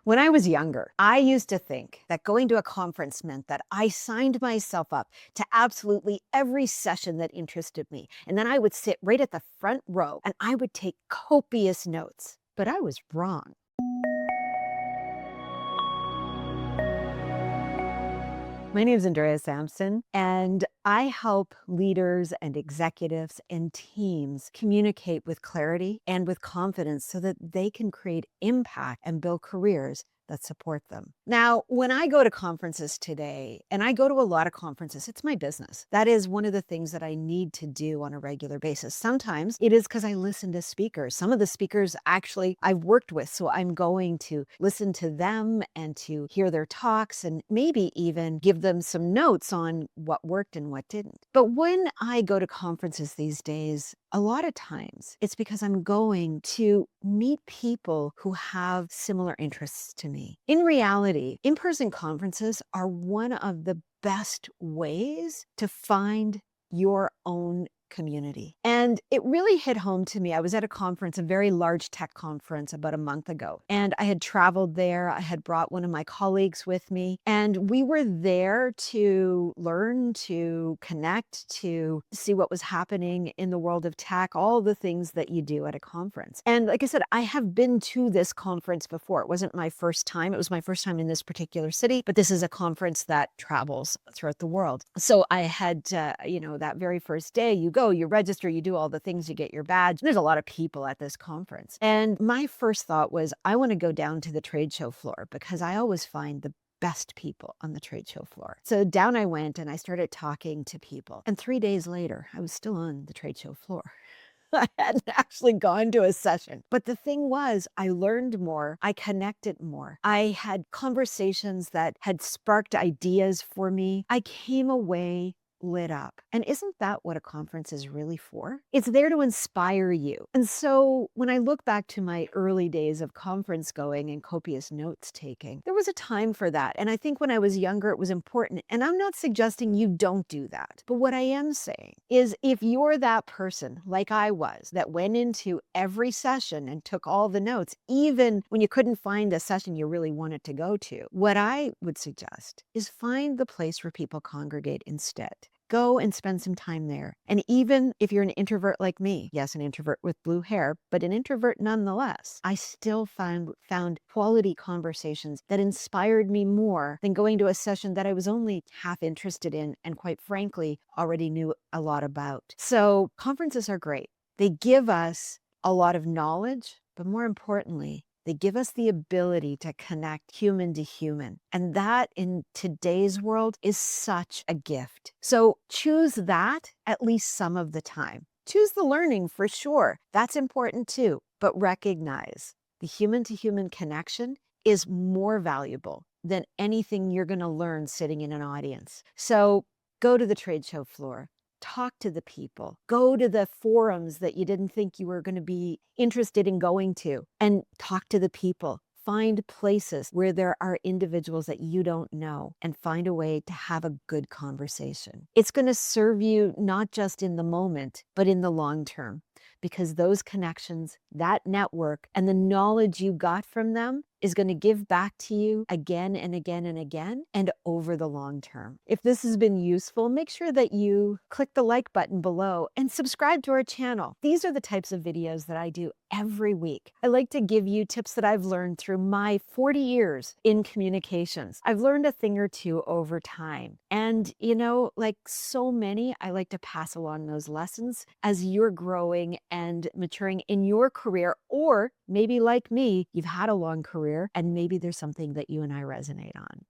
When I was younger, I used to think that going to a conference meant that I signed myself up to absolutely every session that interested me. And then I would sit right at the front row and I would take copious notes. But I was wrong. My name is Andrea Sampson, and I help leaders and executives and teams communicate with clarity and with confidence so that they can create impact and build careers that support them. Now, when I go to conferences today, and I go to a lot of conferences, it's my business. That is one of the things that I need to do on a regular basis. Sometimes it is because I listen to speakers. Some of the speakers actually I've worked with, so I'm going to listen to them and to hear their talks and maybe even give them some notes on what worked and what didn't. But when I go to conferences these days, a lot of times it's because I'm going to meet people who have similar interests to me. In reality, in-person conferences are one of the best ways to find your own community. And it really hit home to me. I was at a conference, a very large tech conference about a month ago, and I had traveled there. I had brought one of my colleagues with me, and we were there to learn, to connect, to see what was happening in the world of tech, all the things that you do at a conference. And like I said, I have been to this conference before. It wasn't my first time. It was my first time in this particular city, but this is a conference that travels throughout the world. So I had, that very first day, you go, you register, you do all the things, you get your badge. There's a lot of people at this conference. And my first thought was, I want to go down to the trade show floor because I always find the best people on the trade show floor. So down I went and I started talking to people. And 3 days later, I was still on the trade show floor. I hadn't actually gone to a session. But the thing was, I learned more. I connected more. I had conversations that had sparked ideas for me. I came away lit up. And isn't that what a conference is really for? It's there to inspire you. And so when I look back to my early days of conference going and copious notes taking, there was a time for that. And I think when I was younger, it was important. And I'm not suggesting you don't do that. But what I am saying is if you're that person, like I was, that went into every session and took all the notes, even when you couldn't find a session you really wanted to go to, what I would suggest is find the place where people congregate instead. Go and spend some time there. And even if you're an introvert like me, yes, an introvert with blue hair, but an introvert nonetheless, I still found quality conversations that inspired me more than going to a session that I was only half interested in and quite frankly, already knew a lot about. So conferences are great. They give us a lot of knowledge, but more importantly, they give us the ability to connect human to human. And that in today's world is such a gift. So choose that at least some of the time. Choose the learning for sure. That's important too. But recognize the human to human connection is more valuable than anything you're going to learn sitting in an audience. So go to the trade show floor. Talk to the people, go to the forums that you didn't think you were going to be interested in going to, and talk to the people. Find places where there are individuals that you don't know and find a way to have a good conversation. It's going to serve you not just in the moment, but in the long term, because those connections, that network, and the knowledge you got from them is going to give back to you again and again and again and over the long term. If this has been useful, make sure that you click the like button below and subscribe to our channel. These are the types of videos that I do every week. I like to give you tips that I've learned through my 40 years in communications. I've learned a thing or two over time. And, like so many, I like to pass along those lessons as you're growing and maturing in your career, or maybe like me, you've had a long career and maybe there's something that you and I resonate on.